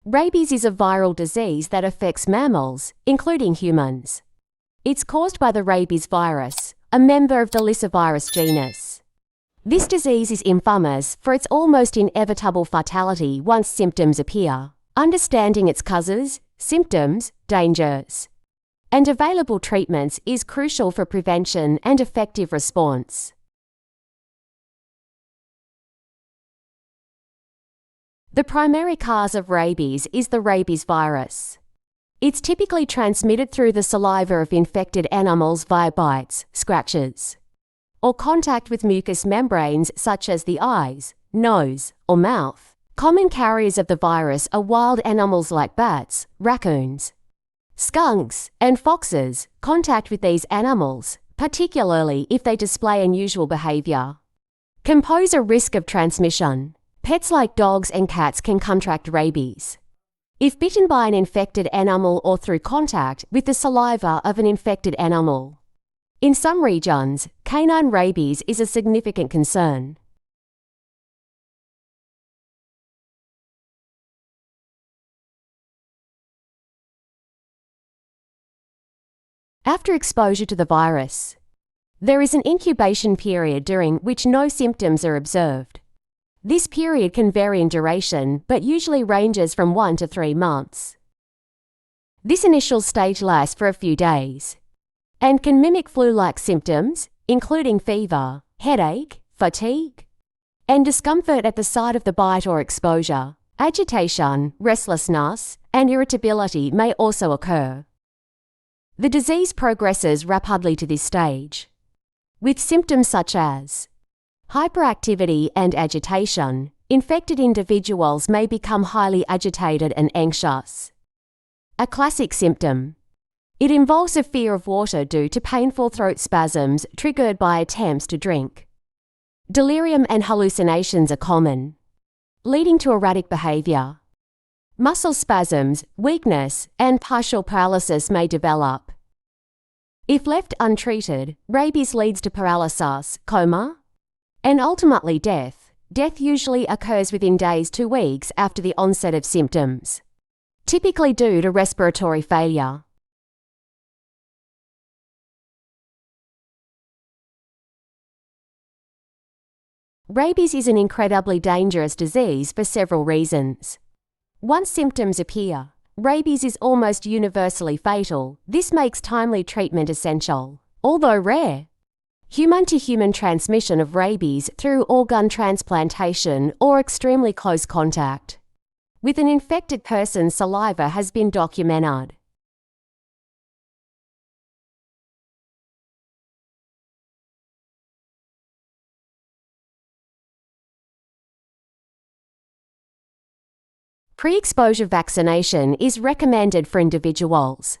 Rabies is a viral disease that affects mammals, including humans. It's caused by the rabies virus, a member of the Lyssavirus genus. This disease is infamous for its almost inevitable fatality once symptoms appear. Understanding its causes, symptoms, dangers, and available treatments is crucial for prevention and effective response. The primary cause of rabies is the rabies virus. It's typically transmitted through the saliva of infected animals via bites, scratches, or contact with mucous membranes such as the eyes, nose, or mouth. Common carriers of the virus are wild animals like bats, raccoons, skunks, and foxes. Contact with these animals, particularly if they display unusual behavior, can pose a risk of transmission. Pets like dogs and cats can contract rabies if bitten by an infected animal or through contact with the saliva of an infected animal. In some regions, canine rabies is a significant concern. After exposure to the virus, there is an incubation period during which no symptoms are observed. This period can vary in duration, but usually ranges from 1 to 3 months. This initial stage lasts for a few days and can mimic flu-like symptoms, including fever, headache, fatigue, and discomfort at the site of the bite or exposure. Agitation, restlessness, and irritability may also occur. The disease progresses rapidly to this stage, with symptoms such as hyperactivity and agitation. Infected individuals may become highly agitated and anxious. A classic symptom. It involves a fear of water due to painful throat spasms triggered by attempts to drink. Delirium and hallucinations are common, leading to erratic behavior. Muscle spasms, weakness, and partial paralysis may develop. If left untreated, rabies leads to paralysis, coma, and ultimately death. Death usually occurs within days to weeks after the onset of symptoms, typically due to respiratory failure. Rabies is an incredibly dangerous disease for several reasons. Once symptoms appear, rabies is almost universally fatal. This makes timely treatment essential. Although rare, human-to-human transmission of rabies through organ transplantation or extremely close contact with an infected person's saliva has been documented. Pre-exposure vaccination is recommended for individuals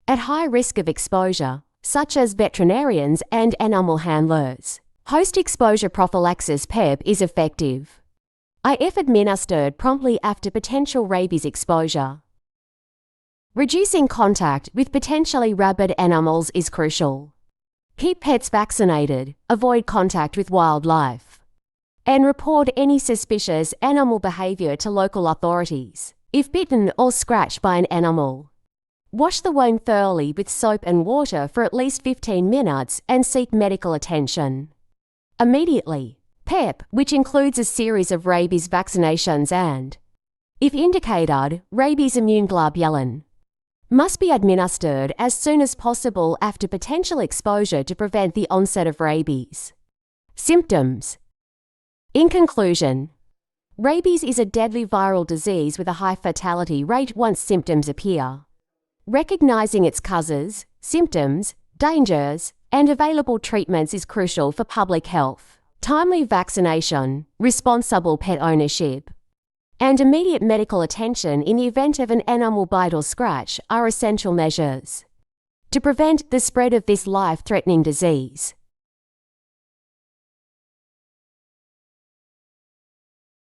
at high risk of exposure, such as veterinarians and animal handlers. Post-exposure prophylaxis (PEP) is effective, if administered promptly after potential rabies exposure. Reducing contact with potentially rabid animals is crucial. Keep pets vaccinated, avoid contact with wildlife, and report any suspicious animal behavior to local authorities. If bitten or scratched by an animal, wash the wound thoroughly with soap and water for at least 15 minutes and seek medical attention immediately. PEP, which includes a series of rabies vaccinations and, if indicated, rabies immune globulin, must be administered as soon as possible after potential exposure to prevent the onset of rabies. Symptoms. In conclusion, rabies is a deadly viral disease with a high fatality rate once symptoms appear. Recognizing its causes, symptoms, dangers, and available treatments is crucial for public health. Timely vaccination, responsible pet ownership, and immediate medical attention in the event of an animal bite or scratch are essential measures to prevent the spread of this life-threatening disease.